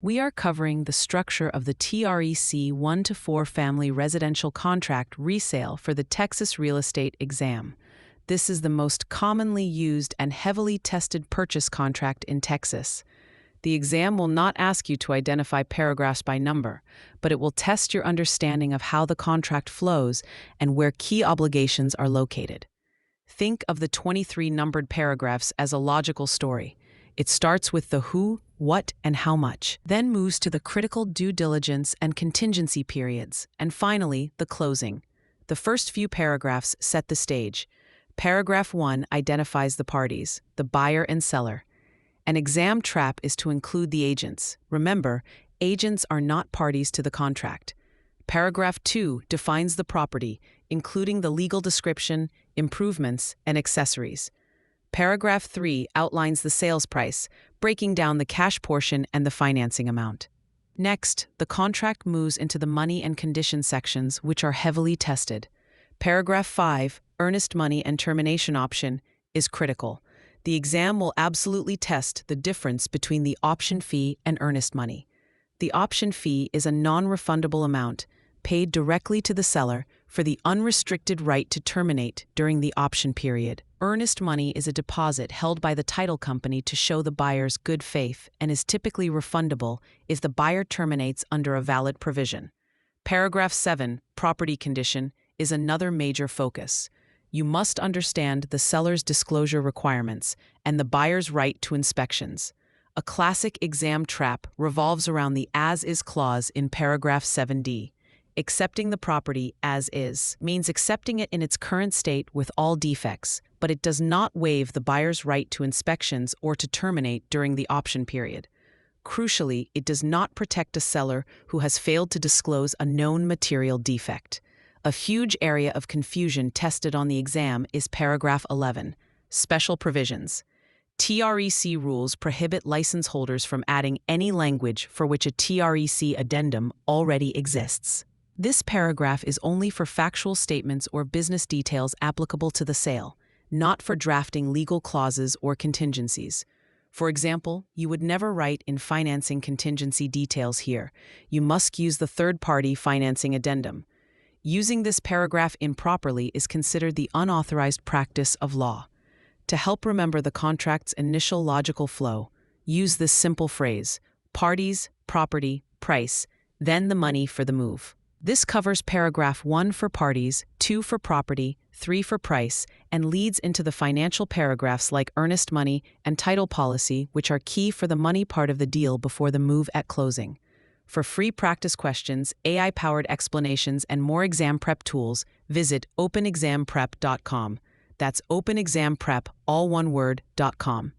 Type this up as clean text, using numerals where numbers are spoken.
we are covering the structure of the TREC 1 to 4 family residential contract resale for the Texas real estate exam. This is the most commonly used and heavily tested purchase contract in Texas. The exam will not ask you to identify paragraphs by number, but it will test your understanding of how the contract flows and where key obligations are located. Think of the 23 numbered paragraphs as a logical story. It starts with the who, what, and how much, then moves to the critical due diligence and contingency periods, and finally, the closing. The first few paragraphs set the stage. Paragraph 1 identifies the parties, the buyer and seller. An exam trap is to include the agents. Remember, agents are not parties to the contract. Paragraph 2 defines the property, including the legal description, improvements, and accessories. Paragraph 3 outlines the sales price, breaking down the cash portion and the financing amount. Next, the contract moves into the money and condition sections, which are heavily tested. Paragraph 5, Earnest money and termination option, is critical. The exam will absolutely test the difference between the option fee and earnest money. The option fee is a non-refundable amount paid directly to the seller for the unrestricted right to terminate during the option period. Earnest money is a deposit held by the title company to show the buyer's good faith and is typically refundable if the buyer terminates under a valid provision. Paragraph 7, property condition, is another major focus. You must understand the seller's disclosure requirements and the buyer's right to inspections. A classic exam trap revolves around the as-is clause in paragraph 7D. Accepting the property as is means accepting it in its current state with all defects, but it does not waive the buyer's right to inspections or to terminate during the option period. Crucially, it does not protect a seller who has failed to disclose a known material defect. A huge area of confusion tested on the exam is paragraph 11, special provisions. TREC rules prohibit license holders from adding any language for which a TREC addendum already exists. This paragraph is only for factual statements or business details applicable to the sale, not for drafting legal clauses or contingencies. For example, you would never write in financing contingency details here. You must use the third-party financing addendum. Using this paragraph improperly is considered the unauthorized practice of law. To help remember the contract's initial logical flow, use this simple phrase: parties, property, price, then the money for the move. This covers paragraph 1 for parties, 2 for property, 3 for price, and leads into the financial paragraphs like earnest money and title policy, which are key for the money part of the deal before the move at closing. For free practice questions, AI-powered explanations, and more exam prep tools, visit openexamprep.com. That's openexamprep, all one word, .com.